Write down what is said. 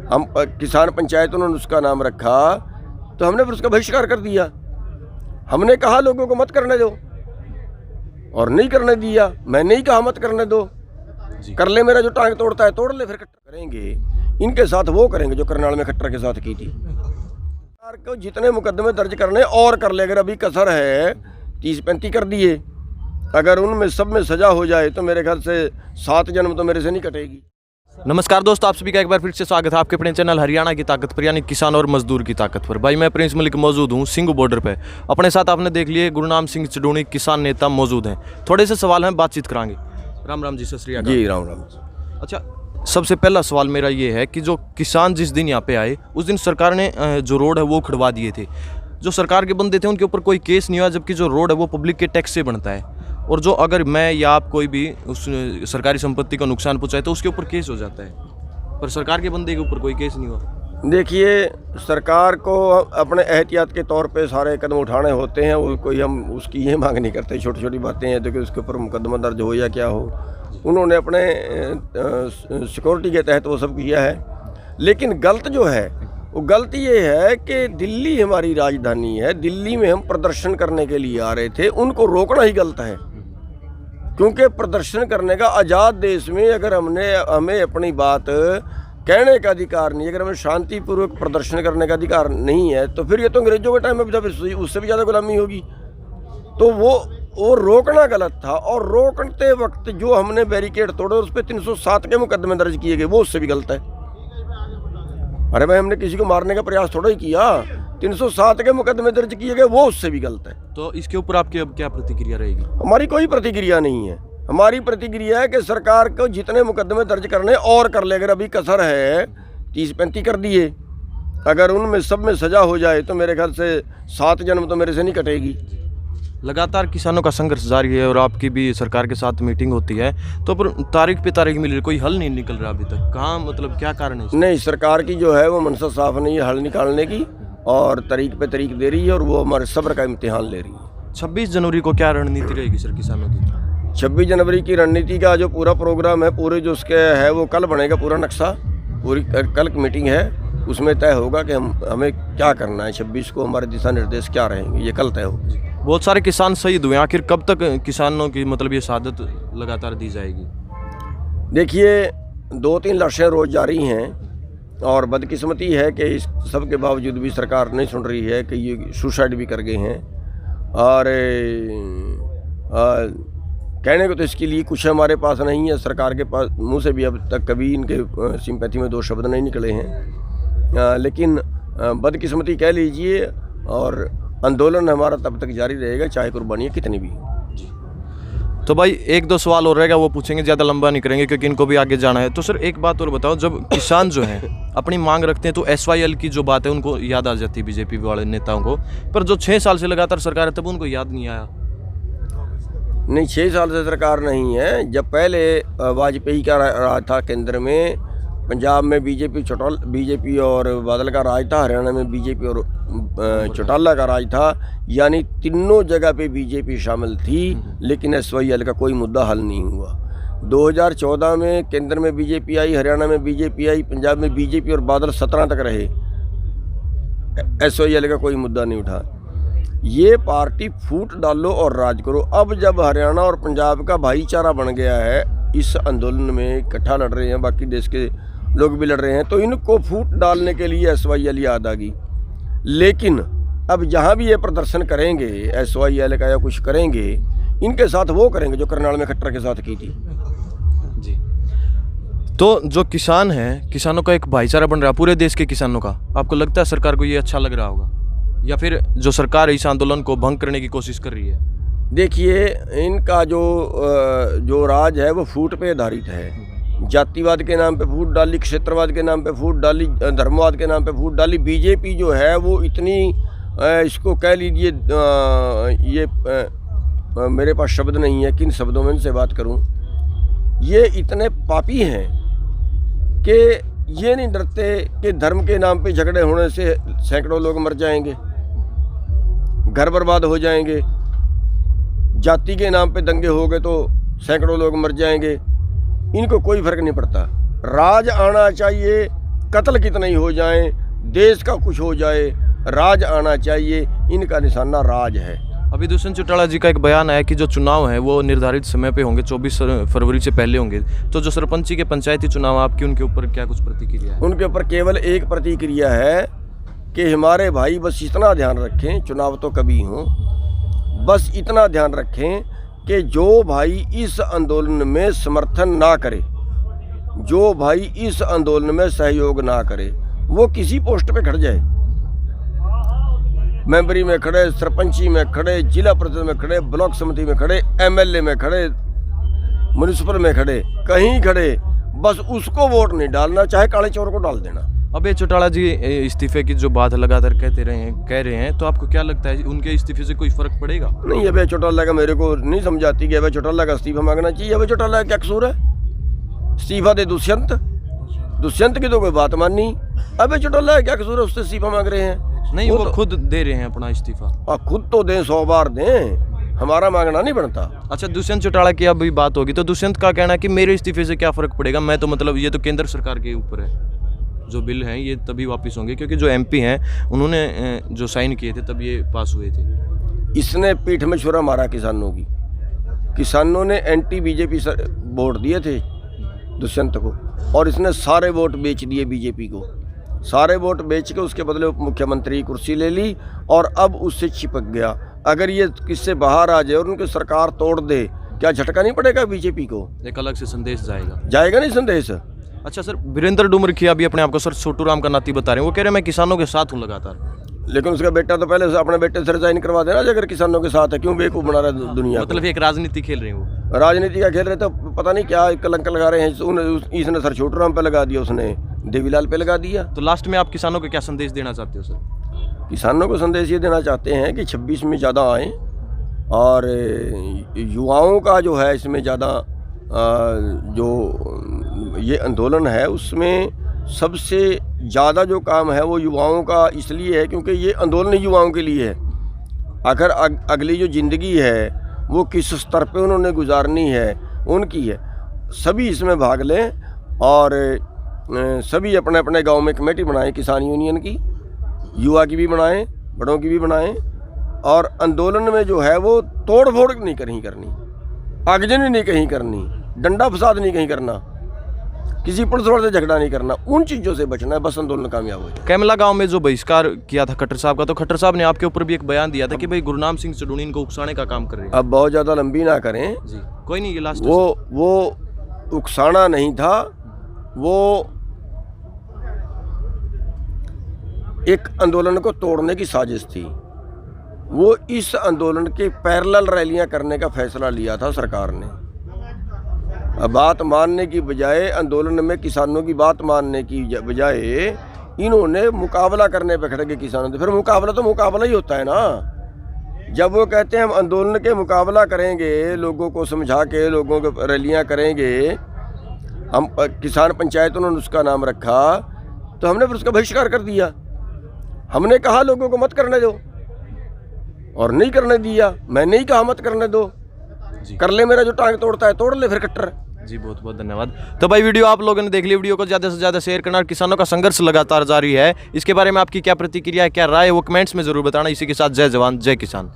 हम किसान पंचायत उन्होंने उसका नाम रखा, तो हमने फिर उसका बहिष्कार कर दिया। हमने कहा लोगों को मत करने दो और नहीं करने दिया। मैं नहीं कहा मत करने दो, कर ले, मेरा जो टांग तोड़ता है तोड़ ले। फिर खट्टर करेंगे, इनके साथ वो करेंगे जो करनाल में खट्टर के साथ की थी। सरकार को जितने मुकदमे दर्ज करने और कर ले, अगर अभी कसर है 30-35 कर दिए, अगर उनमें सब में सजा हो जाए तो मेरे ख्याल से 7 जन्म तो मेरे से नहीं कटेगी। नमस्कार दोस्तों, आप सभी का एक बार फिर से स्वागत है आपके अपने चैनल हरियाणा की ताकत पर, यानी किसान और मजदूर की ताकत पर। भाई मैं प्रिंस मलिक मौजूद हूँ सिंघू बॉर्डर पे। अपने साथ आपने देख लिए गुरनाम सिंह चडूणी किसान नेता मौजूद हैं। थोड़े से सवाल हैं, बातचीत कराएंगे। राम राम जी, सत श्री अकाल। जी राम राम। अच्छा, सबसे पहला सवाल मेरा ये है कि जो किसान जिस दिन यहाँ पे आए उस दिन सरकार ने जो रोड है वो उखड़वा दिए थे। जो सरकार के बंदे थे उनके ऊपर कोई केस नहीं हुआ, जबकि जो रोड है वो पब्लिक के टैक्स से बनता है। और जो अगर मैं या आप कोई भी उस सरकारी संपत्ति को नुकसान पहुँचाए तो उसके ऊपर केस हो जाता है, पर सरकार के बंदे के ऊपर कोई केस नहीं हुआ। देखिए, सरकार को अपने एहतियात के तौर पे सारे कदम उठाने होते हैं। वो कोई हम उसकी ये मांग नहीं करते, छोटी छोटी बातें हैं तो कि उसके ऊपर मुकदमा दर्ज हो या क्या हो। उन्होंने अपने सिक्योरिटी के तहत वो सब किया है। लेकिन गलत जो है वो गलत ये है कि दिल्ली हमारी राजधानी है, दिल्ली में हम प्रदर्शन करने के लिए आ रहे थे, उनको रोकना ही गलत है। क्योंकि प्रदर्शन करने का आज़ाद देश में अगर हमें अपनी बात कहने का अधिकार नहीं, अगर हमें शांतिपूर्वक प्रदर्शन करने का अधिकार नहीं है, तो फिर ये तो अंग्रेजों के टाइम में भी उससे भी ज़्यादा गुलामी होगी। तो वो रोकना गलत था। और रोकते वक्त जो हमने बैरिकेड तोड़े उस पर 307 के मुकदमे दर्ज किए गए, वो उससे भी गलत है। अरे भाई, हमने किसी को मारने का प्रयास थोड़ा ही किया, 307 के मुकदमे दर्ज किए गए, वो उससे भी गलत है। तो इसके ऊपर आपकी अब क्या प्रतिक्रिया रहेगी? हमारी कोई प्रतिक्रिया नहीं है। हमारी प्रतिक्रिया है कि सरकार को जितने मुकदमे दर्ज करने और कर ले, अगर अभी कसर है 30-35 कर दिए, अगर उनमें सब में सजा हो जाए तो मेरे ख्याल से 7 जन्म तो मेरे से नहीं कटेगी। लगातार किसानों का संघर्ष जारी है और आपकी भी सरकार के साथ मीटिंग होती है, तो पर तारीख पे तारीख मिल रही, कोई हल नहीं निकल रहा अभी तक। कहाँ, मतलब क्या कारण है? नहीं, सरकार की जो है वो मनसा साफ नहीं है हल निकालने की, और तारीख पे तारीख दे रही है, और वो हमारे सब्र का इम्तिहान ले रही है। 26 जनवरी को क्या रणनीति रहेगी सर किसानों की? 26 जनवरी की रणनीति का जो पूरा प्रोग्राम है, पूरे जो उसके है वो कल बनेगा, पूरा नक्शा पूरी कल मीटिंग है, उसमें तय होगा कि हमें क्या करना है। 26 को हमारे दिशा निर्देश क्या रहेंगे, ये कल तय होगा। बहुत सारे किसान शहीद हुए, आखिर कब तक किसानों की मतलब ये शहादत लगातार दी जाएगी? देखिए, 2-3 लाशें रोज जारी हैं, और बदकिस्मती है कि इस सब के बावजूद भी सरकार नहीं सुन रही है कि ये सुसाइड भी कर गए हैं। और कहने को तो इसके लिए कुछ हमारे पास नहीं है, सरकार के पास मुंह से भी अब तक कभी इनके सिंपैथी में 2 शब्द नहीं निकले हैं। लेकिन बदकिस्मती कह लीजिए, और आंदोलन हमारा तब तक जारी रहेगा चाहे कुर्बानियाँ कितनी भी। तो भाई 1-2 सवाल और रहेगा, वो पूछेंगे, ज़्यादा लंबा नहीं करेंगे क्योंकि इनको भी आगे जाना है। तो सर एक बात और बताओ, जब किसान जो हैं अपनी मांग रखते हैं तो SYL की जो बात है उनको याद आ जाती है बीजेपी वाले नेताओं को, पर जो 6 साल से लगातार सरकार है तब उनको याद नहीं आया। नहीं, 6 साल से सरकार नहीं है। जब पहले वाजपेयी का राज था केंद्र में, पंजाब में बीजेपी और बादल का राज था, हरियाणा में बीजेपी और चौटाला का राज था, यानी तीनों जगह पे बीजेपी शामिल थी, लेकिन SYL का कोई मुद्दा हल नहीं हुआ। 2014 में केंद्र में बीजेपी आई, हरियाणा में बीजेपी आई, पंजाब में बीजेपी और बादल 17 तक रहे, SYL का कोई मुद्दा नहीं उठा। ये पार्टी फूट डालो और राज करो। अब जब हरियाणा और पंजाब का भाईचारा बन गया है, इस आंदोलन में इकट्ठा लड़ रहे हैं, बाकी देश के लोग भी लड़ रहे हैं, तो इनको फूट डालने के लिए SYL याद आ गई। लेकिन अब जहाँ भी ये प्रदर्शन करेंगे SYL का या कुछ करेंगे, इनके साथ वो करेंगे जो करनाल में खट्टर के साथ की थी। जी, तो जो किसान हैं, किसानों का एक भाईचारा बन रहा है पूरे देश के किसानों का, आपको लगता है सरकार को ये अच्छा लग रहा होगा, या फिर जो सरकार इस आंदोलन को भंग करने की कोशिश कर रही है? देखिए, इनका जो राज है वो फूट पे आधारित है। जातिवाद के नाम पे फूट डाली, क्षेत्रवाद के नाम पे फूट डाली, धर्मवाद के नाम पे फूट डाली। बीजेपी जो है वो इतनी इसको कह लीजिए, मेरे पास शब्द नहीं है किन शब्दों में इनसे बात करूं, ये इतने पापी हैं कि ये नहीं डरते कि धर्म के नाम पे झगड़े होने से सैकड़ों लोग मर जाएंगे, घर बर्बाद हो जाएंगे। जाति के नाम पे दंगे हो गए तो सैकड़ों लोग मर जाएंगे। इनको कोई फर्क नहीं पड़ता। राज आना चाहिए, कत्ल कितने ही हो जाएं, देश का कुछ हो जाए, राज आना चाहिए, इनका निशाना राज है। अभी दुष्यंत चौटाला जी का एक बयान आया कि जो चुनाव है वो निर्धारित समय पे होंगे, 24 फरवरी से पहले होंगे। तो जो सरपंची के पंचायती चुनाव आपकी, उनके ऊपर क्या कुछ प्रतिक्रिया है? उनके ऊपर केवल एक प्रतिक्रिया है कि हमारे भाई बस इतना ध्यान रखें, चुनाव तो कभी हों, बस इतना ध्यान रखें कि जो भाई इस आंदोलन में समर्थन ना करे, जो भाई इस आंदोलन में सहयोग ना करे, वो किसी पोस्ट पे खड़ जाए, मेंबरी में खड़े, सरपंची में खड़े, जिला परिषद में खड़े, ब्लॉक समिति में खड़े, एमएलए में खड़े, म्यूनिसिपल में खड़े, कहीं खड़े, बस उसको वोट नहीं डालना, चाहे काले चोर को डाल देना। अबे चौटाला जी इस्तीफे की जो बात लगातार कह रहे हैं, तो आपको क्या लगता है उनके इस्तीफे से कोई फर्क पड़ेगा? नहीं, अबे चौटाला का मेरे को नहीं समझाती कि अबे चौटाला का इस्तीफा मांगना चाहिए। अबे चौटाला का क्या कसूर है? इस्तीफा दे दुष्यंत की तो कोई बात माननी। अबे चौटाला का क्या कसूर है, उससे इस्तीफा मांग रहे हैं? नहीं, वो खुद दे रहे हैं अपना इस्तीफा। खुद तो दें, 100 बार दें, हमारा मांगना नहीं बनता। अच्छा, दुष्यंत चौटाला की अभी बात होगी तो दुष्यंत का कहना है कि मेरे इस्तीफे से क्या फ़र्क पड़ेगा, मैं तो मतलब ये तो केंद्र सरकार के ऊपर है, जो बिल हैं ये तभी वापस होंगे क्योंकि जो एमपी हैं उन्होंने जो साइन किए थे तब ये पास हुए थे। इसने पीठ में छुरा मारा किसानों की। किसानों ने एंटी बीजेपी वोट दिए थे दुष्यंत को, और इसने सारे वोट बेच दिए बीजेपी को। सारे वोट बेच के उसके बदले उप मुख्यमंत्री की कुर्सी ले ली और अब उससे चिपक गया। अगर ये किससे बाहर आ जाए और उनकी सरकार तोड़ दे, क्या झटका नहीं पड़ेगा बीजेपी को? एक अलग से संदेश जाएगा नहीं संदेश। अच्छा सर, वीरेंद्र डुमरखिया अभी अपने आप को सर छोटू राम का नाती बता रहे हैं, वो कह रहे हैं मैं किसानों के साथ हूँ लगातार। लेकिन उसका बेटा तो पहले से अपने बेटे से रिजाइन करवा देना, अगर किसानों के साथ है। क्यों बेवकूफ़ बना रहा है दुनिया? मतलब एक राजनीति खेल रहे हैं वो। राजनीति का खेल रहे तो पता नहीं क्या कलंक लगा रहे हैं। इसने सर छोटू राम पे लगा दिया, उसने देवीलाल पे लगा दिया। तो लास्ट में आप किसानों को क्या संदेश देना चाहते हो सर? किसानों को संदेश ये देना चाहते हैं कि 26 में ज़्यादा आएँ, और युवाओं का जो है इसमें ज़्यादा जो ये आंदोलन है उसमें सबसे ज़्यादा जो काम है वो युवाओं का इसलिए है क्योंकि ये आंदोलन युवाओं के लिए है। अगर अगली जो ज़िंदगी है वो किस स्तर पे उन्होंने गुजारनी है उनकी है। सभी इसमें भाग लें और सभी अपने अपने गांव में कमेटी बनाएं, किसान यूनियन की, युवा की भी बनाएं, बड़ों की भी बनाएं, और आंदोलन में जो है वो तोड़ फोड़ नहीं कहीं करनी, आगजनी नहीं कहीं करनी, डंडा फसाद नहीं कहीं करना, किसी पुलिस वाले से झगड़ा नहीं करना, उन चीज़ों से बचना है, बस आंदोलन कामयाब हो जाए। कैमला गांव में जो बहिष्कार किया था खट्टर साहब का, तो खट्टर साहब ने आपके ऊपर भी एक बयान दिया था कि भाई गुरनाम सिंह चढ़ूनी इनको उकसाने का काम कर रहे हैं। अब बहुत ज़्यादा लंबी ना करें जी, कोई नहीं, ये लास्ट। वो उकसाना नहीं था, वो एक आंदोलन को तोड़ने की साजिश थी। वो इस आंदोलन के पैरेलल रैलियां करने का फैसला लिया था सरकार ने। अब बात मानने की बजाय, आंदोलन में किसानों की बात मानने की बजाय इन्होंने मुकाबला करने पे खड़े के किसानों से। फिर मुकाबला तो मुकाबला ही होता है ना। जब वो कहते हैं हम आंदोलन के मुकाबला करेंगे, लोगों को समझा के लोगों को रैलियां करेंगे, हम किसान पंचायत उन्होंने उसका नाम रखा, तो हमने फिर उसका बहिष्कार कर दिया। हमने कहा लोगों को मत करने दो और नहीं करने दिया। मैं नहीं कहा मत करने दो, कर ले, मेरा जो टांग तोड़ता है तोड़ ले फिर कट्टर। जी बहुत बहुत धन्यवाद। तो भाई वीडियो आप लोगों ने देख ली, वीडियो को ज़्यादा से ज़्यादा शेयर करना। और किसानों का संघर्ष लगातार जारी है, इसके बारे में आपकी क्या प्रतिक्रिया है, क्या राय है, वो कमेंट्स में ज़रूर बताना। इसी के साथ जय जवान जय किसान।